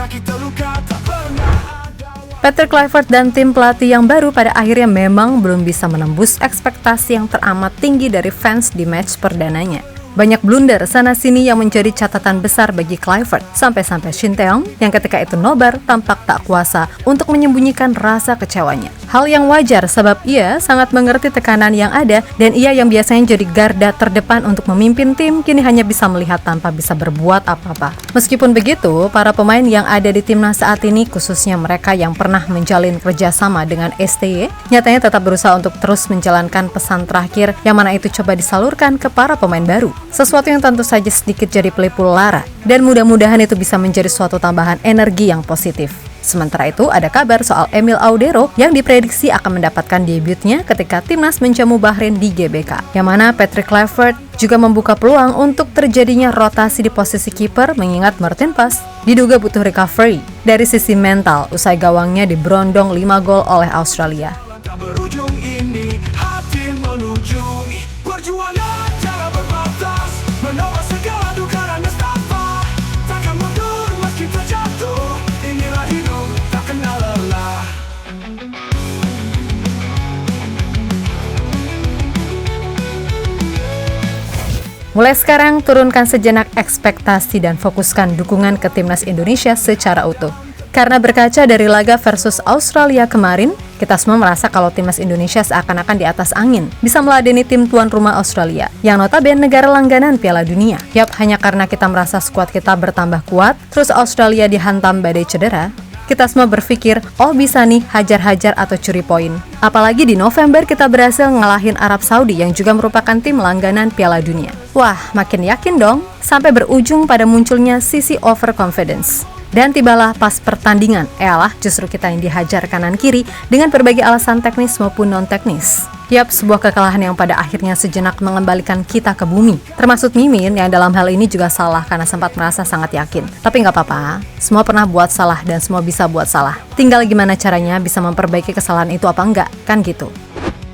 Sakit terluka tak pernah ada. Patrick Kluivert dan tim pelatih yang baru pada akhirnya memang belum bisa menembus ekspektasi yang teramat tinggi dari fans di match perdananya. Banyak blunder sana-sini yang menjadi catatan besar bagi Kluivert, sampai-sampai Shin Tae-yong yang ketika itu nobar tampak tak kuasa untuk menyembunyikan rasa kecewanya. Hal yang wajar sebab ia sangat mengerti tekanan yang ada dan ia yang biasanya jadi garda terdepan untuk memimpin tim kini hanya bisa melihat tanpa bisa berbuat apa-apa. Meskipun begitu, para pemain yang ada di timnas saat ini, khususnya mereka yang pernah menjalin kerjasama dengan STY, nyatanya tetap berusaha untuk terus menjalankan pesan terakhir yang mana itu coba disalurkan ke para pemain baru. Sesuatu yang tentu saja sedikit jadi pelipur lara dan mudah-mudahan itu bisa menjadi suatu tambahan energi yang positif. Sementara itu, ada kabar soal Emil Audero yang diprediksi akan mendapatkan debutnya ketika timnas menjamu Bahrain di GBK. Yang mana Patrick Kluivert juga membuka peluang untuk terjadinya rotasi di posisi kiper mengingat Martin Pas diduga butuh recovery dari sisi mental usai gawangnya diberondong 5 gol oleh Australia. Langkah berujung ini, hati menuju perjuangan cara berbatas, menolak segala duka dan nestapa, takkan mundur meski terjatuh. Inilah hidup tak kenal lelah. Mulai sekarang, turunkan sejenak ekspektasi dan fokuskan dukungan ke timnas Indonesia secara utuh. Karena berkaca dari laga versus Australia kemarin, kita semua merasa kalau timnas Indonesia seakan-akan di atas angin, bisa meladeni tim tuan rumah Australia, yang notabene negara langganan Piala Dunia. Yap, hanya karena kita merasa skuad kita bertambah kuat, terus Australia dihantam badai cedera, kita semua berpikir, oh bisa nih hajar-hajar atau curi poin. Apalagi di November kita berhasil ngalahin Arab Saudi yang juga merupakan tim langganan Piala Dunia. Wah, makin yakin dong, sampai berujung pada munculnya sisi overconfidence. Dan tibalah pas pertandingan, justru kita yang dihajar kanan kiri dengan berbagai alasan teknis maupun non-teknis. Yap, sebuah kekalahan yang pada akhirnya sejenak mengembalikan kita ke bumi. Termasuk Mimin yang dalam hal ini juga salah karena sempat merasa sangat yakin. Tapi nggak apa-apa, semua pernah buat salah dan semua bisa buat salah. Tinggal gimana caranya bisa memperbaiki kesalahan itu apa enggak, kan gitu.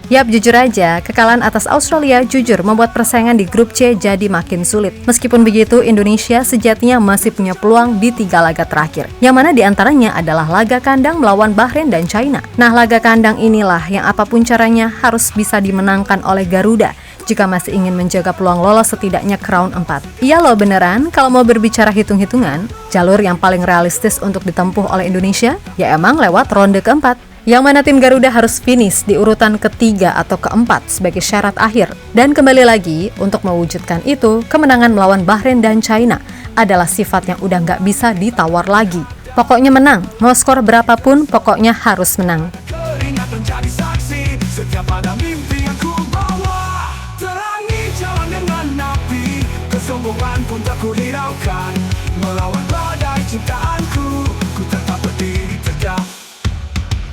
Yap, jujur aja, kekalahan atas Australia jujur membuat persaingan di grup C jadi makin sulit. Meskipun begitu, Indonesia sejatinya masih punya peluang di 3 laga terakhir, yang mana diantaranya adalah laga kandang melawan Bahrain dan China. Nah, laga kandang inilah yang apapun caranya harus bisa dimenangkan oleh Garuda jika masih ingin menjaga peluang lolos setidaknya ke round 4. Iya loh beneran, kalau mau berbicara hitung-hitungan, jalur yang paling realistis untuk ditempuh oleh Indonesia ya emang lewat ronde keempat. Yang mana tim Garuda harus finish di urutan ketiga atau keempat sebagai syarat akhir. Dan kembali lagi, untuk mewujudkan itu, kemenangan melawan Bahrain dan China adalah sifat yang udah nggak bisa ditawar lagi. Pokoknya menang, mau skor berapapun, pokoknya harus menang. Keringat menjadi saksi setiap pada mimpi yang ku bawa. Terangi jalan dengan api, kesombongan pun tak ku hiraukan. Melawan badai cintaanku, ku tetap berdiri tegak.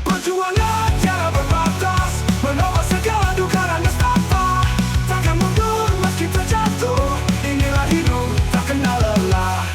Perjuangan tiada berbatas, menolak segala duka dan nestapa, takkan mundur meski terjatuh. Inilah hidup tak kenal lelah.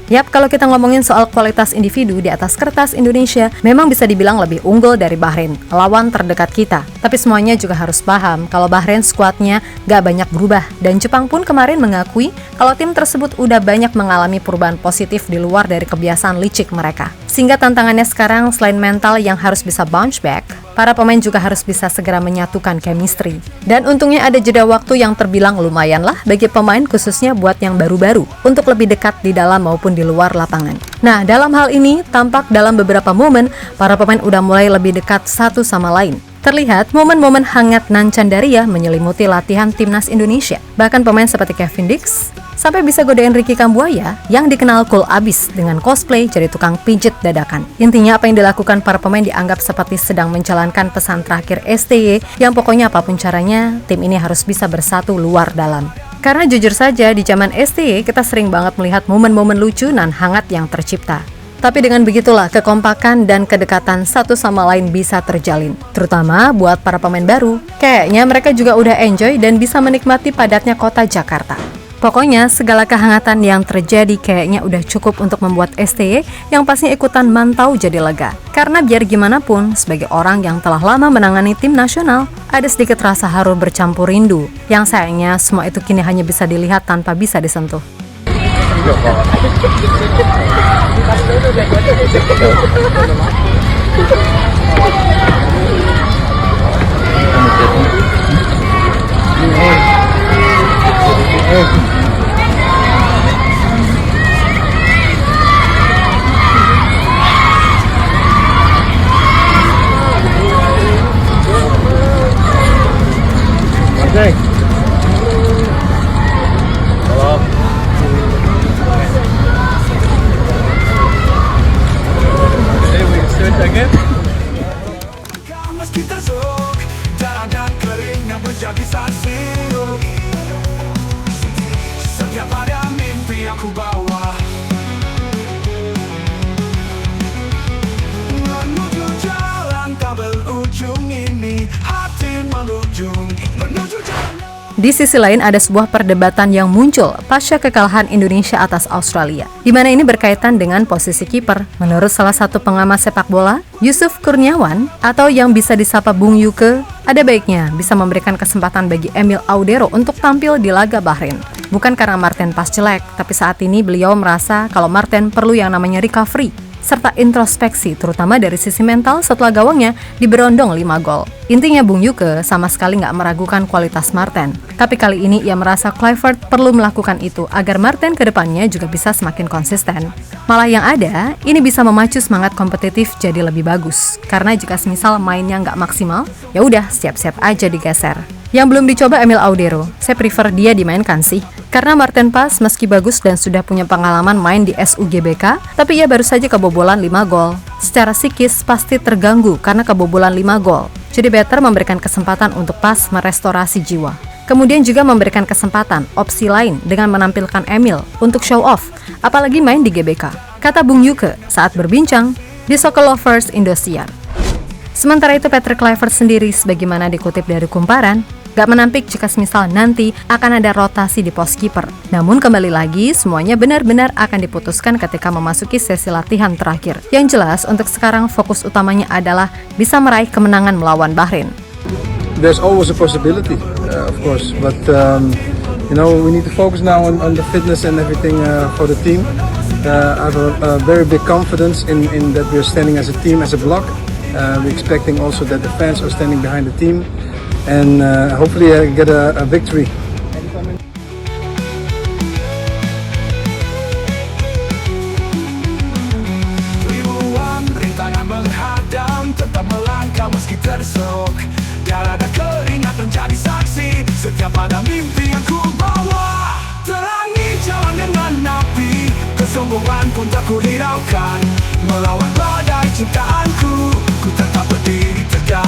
Yap, kalau kita ngomongin soal kualitas individu di atas kertas, Indonesia memang bisa dibilang lebih unggul dari Bahrain, lawan terdekat kita. Tapi semuanya juga harus paham kalau Bahrain skuadnya gak banyak berubah. Dan Jepang pun kemarin mengakui kalau tim tersebut udah banyak mengalami perubahan positif di luar dari kebiasaan licik mereka. Sehingga tantangannya sekarang selain mental yang harus bisa bounce back, para pemain juga harus bisa segera menyatukan chemistry. Dan untungnya ada jeda waktu yang terbilang lumayan lah bagi pemain khususnya buat yang baru-baru untuk lebih dekat di dalam maupun di luar lapangan. Nah, dalam hal ini tampak dalam beberapa momen para pemain udah mulai lebih dekat satu sama lain. Terlihat momen-momen hangat nan Candaria menyelimuti latihan timnas Indonesia. Bahkan pemain seperti Kevin Dix sampai bisa godain Ricky Kambuaya yang dikenal cool abis dengan cosplay jadi tukang pijet dadakan. Intinya apa yang dilakukan para pemain dianggap seperti sedang menjalankan pesan terakhir STY yang pokoknya apapun caranya, tim ini harus bisa bersatu luar dalam. Karena jujur saja di zaman STY kita sering banget melihat momen-momen lucu nan hangat yang tercipta. Tapi dengan begitulah kekompakan dan kedekatan satu sama lain bisa terjalin. Terutama buat para pemain baru. Kayaknya mereka juga udah enjoy dan bisa menikmati padatnya kota Jakarta. Pokoknya segala kehangatan yang terjadi kayaknya udah cukup untuk membuat STY yang pastinya ikutan mantau jadi lega. Karena biar gimana pun, sebagai orang yang telah lama menangani tim nasional, ada sedikit rasa haru bercampur rindu. Yang sayangnya semua itu kini hanya bisa dilihat tanpa bisa disentuh. Okay. Meski tersuk, darah dan keringat menjadi saksi. Setiap ada mimpi yang ku bawa menuju jalan tak berujung ini, hati menuju jalan. Di sisi lain ada sebuah perdebatan yang muncul pasca kekalahan Indonesia atas Australia, di mana ini berkaitan dengan posisi kiper. Menurut salah satu pengamat sepak bola, Yusuf Kurniawan, atau yang bisa disapa Bung Yuke, ada baiknya bisa memberikan kesempatan bagi Emil Audero untuk tampil di laga Bahrain. Bukan karena Marten pas jelek, tapi saat ini beliau merasa kalau Marten perlu yang namanya recovery, serta introspeksi, terutama dari sisi mental setelah gawangnya diberondong 5 gol. Intinya Bung Yuke sama sekali nggak meragukan kualitas Marten. Tapi kali ini ia merasa Kluivert perlu melakukan itu agar Marten ke depannya juga bisa semakin konsisten. Malah yang ada, ini bisa memacu semangat kompetitif jadi lebih bagus. Karena jika semisal mainnya nggak maksimal, ya udah siap-siap aja digeser. Yang belum dicoba Emil Audero, saya prefer dia dimainkan sih. Karena Marten Pas meski bagus dan sudah punya pengalaman main di SUGBK, tapi ia baru saja kebobolan 5 gol. Secara psikis pasti terganggu karena kebobolan 5 gol. Jadi better memberikan kesempatan untuk Pas merestorasi jiwa. Kemudian juga memberikan kesempatan opsi lain dengan menampilkan Emil untuk show off, apalagi main di GBK. Kata Bung Yuke saat berbincang di Soccer Lovers Indosiar. Sementara itu Patrick Kluivert sendiri sebagaimana dikutip dari Kumparan, gak menampik jika semisal nanti akan ada rotasi di pos kiper. Namun kembali lagi, semuanya benar-benar akan diputuskan ketika memasuki sesi latihan terakhir. Yang jelas untuk sekarang fokus utamanya adalah bisa meraih kemenangan melawan Bahrain. There's always a possibility, of course, but we need to focus now on the fitness and everything for the team. I have a very big confidence in that we are standing as a team, as a block. We're expecting also that the fans are standing behind the team. And hopefully get a victory. Ribuan rintangan menghadang, tetap melangkah meski tersuk. Darah dan keringat menjadi saksi, setiap ada mimpi yang ku bawa. Terangi jalan dengan api, kesombongan pun tak ku hiraukan. Melawan badai cintaanku, ku tetap berdiri tegak.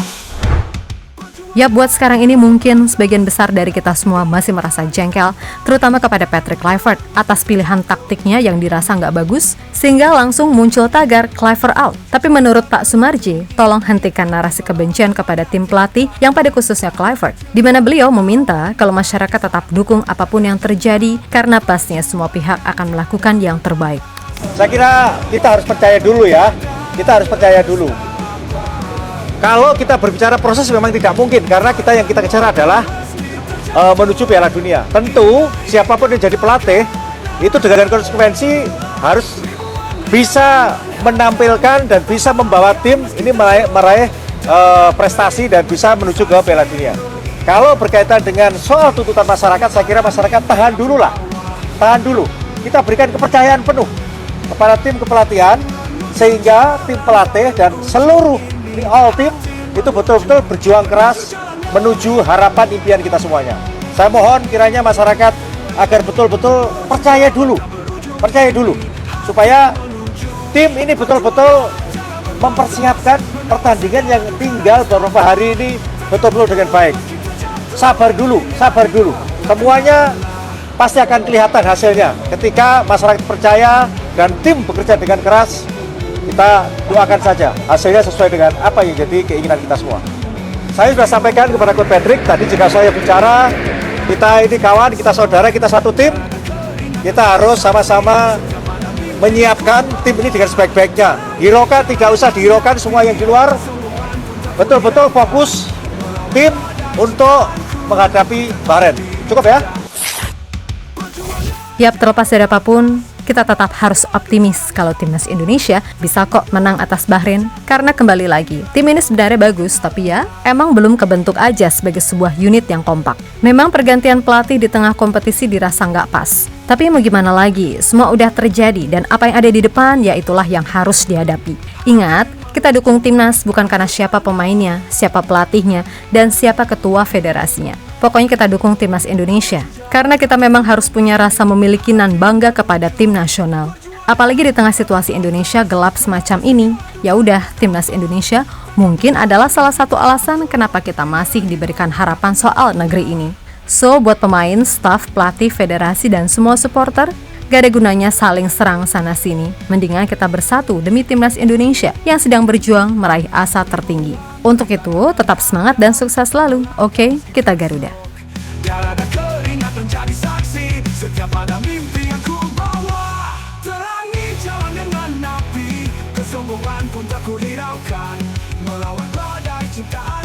Ya buat sekarang ini mungkin sebagian besar dari kita semua masih merasa jengkel, terutama kepada Patrick Kluivert atas pilihan taktiknya yang dirasa nggak bagus, sehingga langsung muncul tagar Kluivert out. Tapi menurut Pak Sumarji, tolong hentikan narasi kebencian kepada tim pelatih yang pada khususnya Kluivert, di mana beliau meminta kalau masyarakat tetap dukung apapun yang terjadi, karena pastinya semua pihak akan melakukan yang terbaik. Saya kira kita harus percaya dulu ya, kita harus percaya dulu. Kalau kita berbicara proses memang tidak mungkin, karena yang kita kejar adalah menuju Piala Dunia. Tentu siapapun yang jadi pelatih itu dengan konsekuensi harus bisa menampilkan dan bisa membawa tim ini meraih prestasi dan bisa menuju ke Piala Dunia. Kalau berkaitan dengan soal tuntutan masyarakat, saya kira masyarakat tahan dulu lah, tahan dulu. Kita berikan kepercayaan penuh kepada tim kepelatihan sehingga tim pelatih dan seluruh all team itu betul-betul berjuang keras menuju harapan impian kita semuanya. Saya mohon kiranya masyarakat agar betul-betul percaya dulu supaya tim ini betul-betul mempersiapkan pertandingan yang tinggal beberapa hari ini betul-betul dengan baik. Sabar dulu. Semuanya pasti akan kelihatan hasilnya ketika masyarakat percaya dan tim bekerja dengan keras. Kita doakan saja hasilnya sesuai dengan apa yang jadi keinginan kita semua. Saya sudah sampaikan kepada Coach Patrick tadi jika saya bicara, kita ini kawan, kita saudara, kita satu tim. Kita harus sama-sama menyiapkan tim ini dengan sebaik-baiknya. Hiraukan, tidak usah dihiraukan semua yang di luar. Betul-betul fokus tim untuk menghadapi Bahrain. Cukup ya? Yap, terlepas dari apapun, kita tetap harus optimis kalau timnas Indonesia bisa kok menang atas Bahrain. Karena kembali lagi, tim ini sebenarnya bagus, tapi ya emang belum kebentuk aja sebagai sebuah unit yang kompak. Memang pergantian pelatih di tengah kompetisi dirasa nggak pas. Tapi mau gimana lagi, semua udah terjadi dan apa yang ada di depan ya itulah yang harus dihadapi. Ingat, kita dukung timnas bukan karena siapa pemainnya, siapa pelatihnya, dan siapa ketua federasinya. Pokoknya kita dukung timnas Indonesia, karena kita memang harus punya rasa memiliki nan bangga kepada tim nasional. Apalagi di tengah situasi Indonesia gelap semacam ini, ya udah timnas Indonesia mungkin adalah salah satu alasan kenapa kita masih diberikan harapan soal negeri ini. So, buat pemain, staf, pelatih, federasi, dan semua supporter, gak ada gunanya saling serang sana-sini. Mendingan kita bersatu demi timnas Indonesia yang sedang berjuang meraih asa tertinggi. Untuk itu, tetap semangat dan sukses selalu. Oke, kita Garuda. Biar ada keringat menjadi saksi setiap pada mimpi yang ku bawa. Terangi jalan dengan api, kesombongan pun tak ku hiraukan. Melawan badai cinta